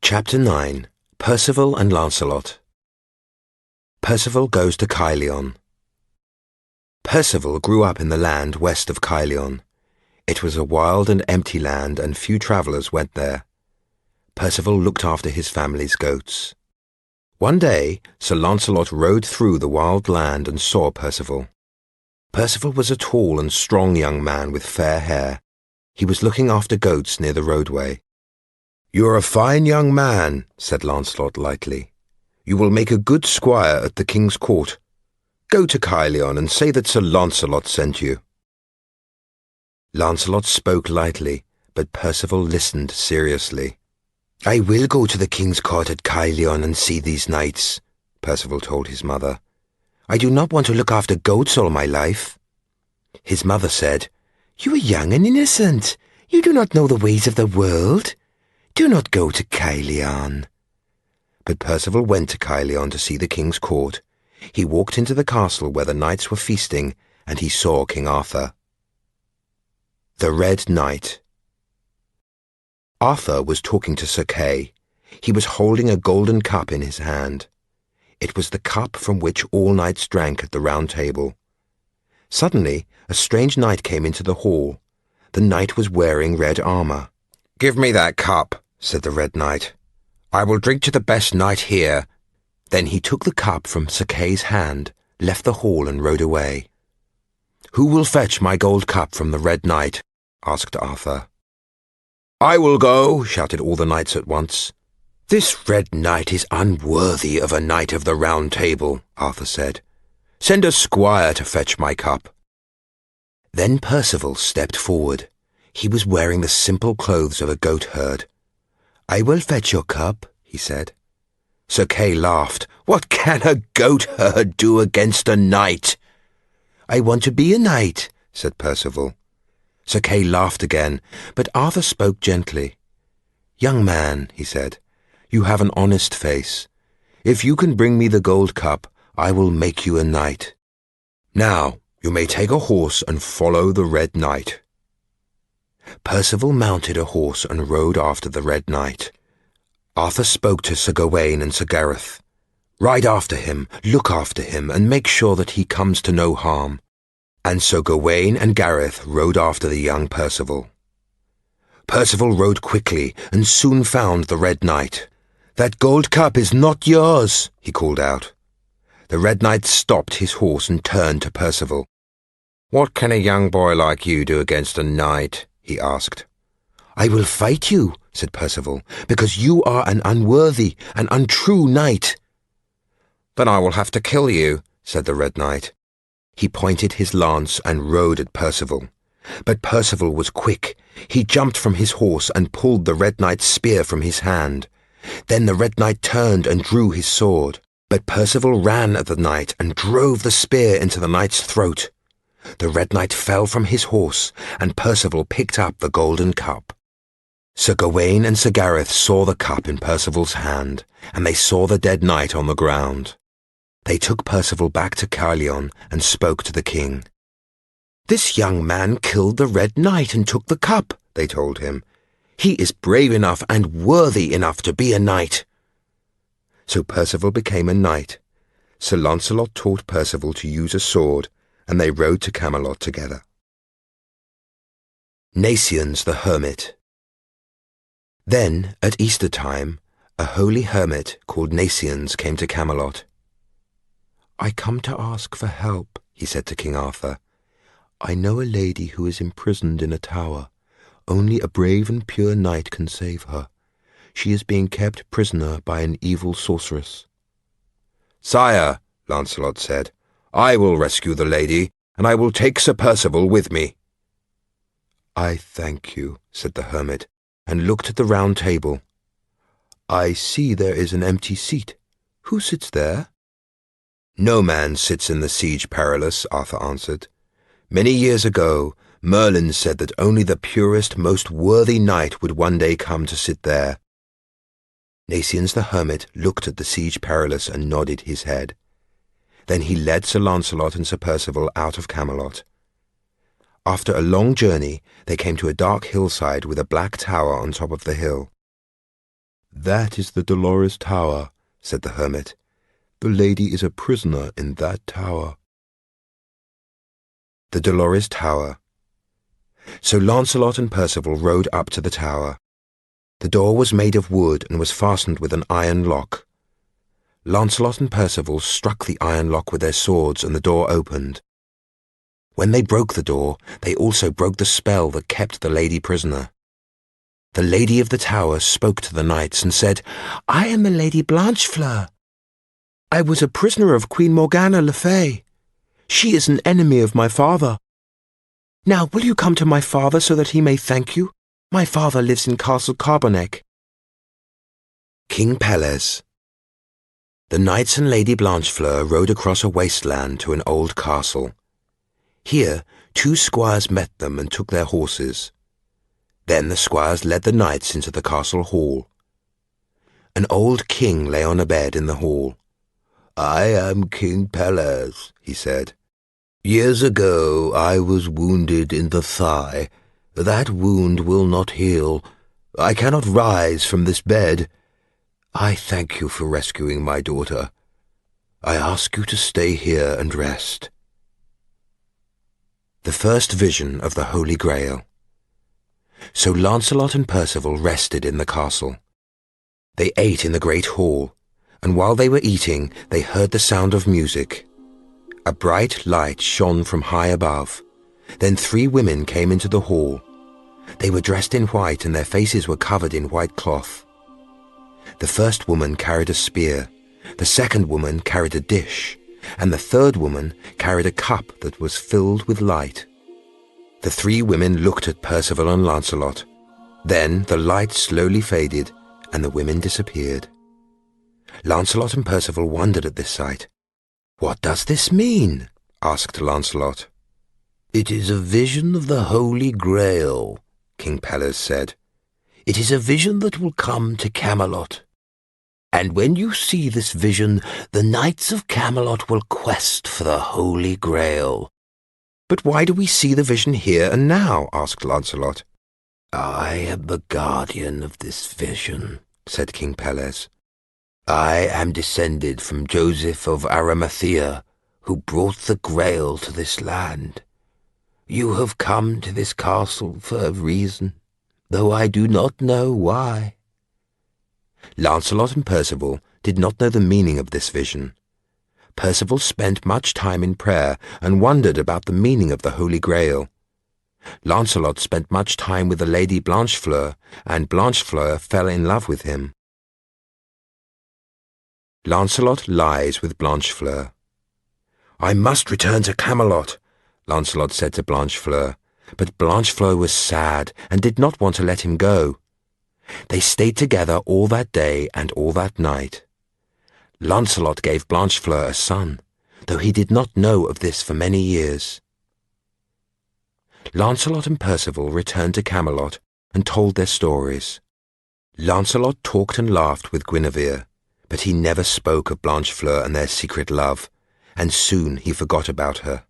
Chapter 9. Percival and Lancelot. Percival goes to Caerleon. Percival grew up in the land west of Caerleon. It was a wild and empty land, and few travellers went there. Percival looked after his family's goats. One day, Sir Lancelot rode through the wild land and saw Percival. Percival was a tall and strong young man with fair hair. He was looking after goats near the roadway. "You are a fine young man," said Lancelot lightly. "You will make a good squire at the king's court. Go to Caerleon and say that Sir Lancelot sent you." Lancelot spoke lightly, but Percival listened seriously. "I will go to the king's court at Caerleon and see these knights," Percival told his mother. "I do not want to look after goats all my life." His mother said, "You are young and innocent. You do not know the ways of the world. Do not go to Caerleon." But Percival went to Caerleon to see the king's court. He walked into the castle where the knights were feasting, and he saw King Arthur. The Red Knight. Arthur was talking to Sir Kay. He was holding a golden cup in his hand. It was the cup from which all knights drank at the round table. Suddenly, a strange knight came into the hall. The knight was wearing red armour. "Give me that cup," said the Red Knight. "I will drink to the best knight here." Then he took the cup from Sir Kay's hand, left the hall and rode away. "Who will fetch my gold cup from the Red Knight?" asked Arthur. "I will go," shouted all the knights at once. "This Red Knight is unworthy of a knight of the Round Table," Arthur said. "Send a squire to fetch my cup." Then Percival stepped forward. He was wearing the simple clothes of a goatherd. "I will fetch your cup," he said. Sir Kay laughed. "What can a goatherd do against a knight?" "I want to be a knight," said Percival. Sir Kay laughed again, but Arthur spoke gently. "Young man," he said, "you have an honest face. If you can bring me the gold cup, I will make you a knight. Now, you may take a horse and follow the Red Knight." Percival mounted a horse and rode after the Red Knight. Arthur spoke to Sir Gawain and Sir Gareth. "Ride after him, look after him, and make sure that he comes to no harm." And Sir Gawain and Gareth rode after the young Percival. Percival rode quickly and soon found the Red Knight. "That gold cup is not yours," he called out. The Red Knight stopped his horse and turned to Percival. "What can a young boy like you do against a knight?" he asked. "I will fight you," said Percival, "because you are an unworthy and untrue knight." "Then I will have to kill you," said the Red Knight. He pointed his lance and rode at Percival. But Percival was quick. He jumped from his horse and pulled the Red Knight's spear from his hand. Then the Red Knight turned and drew his sword. But Percival ran at the knight and drove the spear into the knight's throat. The Red Knight fell from his horse, and Percival picked up the golden cup. Sir Gawain and Sir Gareth saw the cup in Percival's hand, and they saw the dead knight on the ground. They took Percival back to Caerleon and spoke to the king. "This young man killed the Red Knight and took the cup," they told him. "He is brave enough and worthy enough to be a knight." So Percival became a knight. Sir Lancelot taught Percival to use a sword, and they rode to Camelot together. Nasians the Hermit. Then, at Easter time, a holy hermit called Nasians came to Camelot. "I come to ask for help," he said to King Arthur. "I know a lady who is imprisoned in a tower. Only a brave and pure knight can save her. She is being kept prisoner by an evil sorceress." "Sire," Lancelot said, "I will rescue the lady, and I will take Sir Percival with me." "I thank you," said the hermit, and looked at the round table. "I see there is an empty seat. Who sits there?" "No man sits in the Siege Perilous," Arthur answered. "Many years ago, Merlin said that only the purest, most worthy knight would one day come to sit there." Nasians the hermit looked at the Siege Perilous and nodded his head. Then he led Sir Lancelot and Sir Percival out of Camelot. After a long journey, they came to a dark hillside with a black tower on top of the hill. "That is the Dolorous Tower," said the hermit. "The lady is a prisoner in that tower." The Dolorous Tower. So Lancelot and Percivale rode up to the tower. The door was made of wood and was fastened with an iron lock. Lancelot and Percivale struck the iron lock with their swords, and the door opened. When they broke the door, they also broke the spell that kept the lady prisoner. The lady of the tower spoke to the knights and said, "I am the Lady Blanchefleur. I was a prisoner of Queen Morgana le Fay. She is an enemy of my father. Now will you come to my father so that he may thank you? My father lives in Castle Carbonek." King Pelles. The knights and Lady Blanchefleur rode across a wasteland to an old castle. Here 2 squires met them and took their horses. Then the squires led the knights into the castle hall. An old king lay on a bed in the hall. "I am King Pelles," he said. "Years ago I was wounded in the thigh. That wound will not heal. I cannot rise from this bed. I thank you for rescuing my daughter. I ask you to stay here and rest." The first vision of the Holy Grail. So Lancelot and Percivale rested in the castle. They ate in the great hall, and while they were eating, they heard the sound of music. A bright light shone from high above. Then 3 women came into the hall. They were dressed in white, and their faces were covered in white cloth. The first woman carried a spear, the second woman carried a dish, and the third woman carried a cup that was filled with light. The 3 women looked at Percivale and Lancelot. Then the light slowly faded, and the women disappeared. Lancelot and Percivale wondered at this sight. "What does this mean?" asked Lancelot. "It is a vision of the Holy Grail," King Pelles said. "It is a vision that will come to Camelot. And when you see this vision, the knights of Camelot will quest for the Holy Grail." "But why do we see the vision here and now?" asked Lancelot. "I am the guardian of this vision," said King Pelles. "I am descended from Joseph of Arimathea, who brought the Grail to this land. You have come to this castle for a reason, though I do not know why." Lancelot and Percivale did not know the meaning of this vision. Percivale spent much time in prayer and wondered about the meaning of the Holy Grail. Lancelot spent much time with the Lady Blanchefleur, and Blanchefleur fell in love with him. Lancelot lies with Blanchefleur. "I must return to Camelot," Lancelot said to Blanchefleur, but Blanchefleur was sad and did not want to let him go. They stayed together all that day and all that night. Lancelot gave Blanchefleur a son, though he did not know of this for many years. Lancelot and Percivale returned to Camelot and told their stories. Lancelot talked and laughed with Guinevere, but he never spoke of Blanchefleur and their secret love, and soon he forgot about her.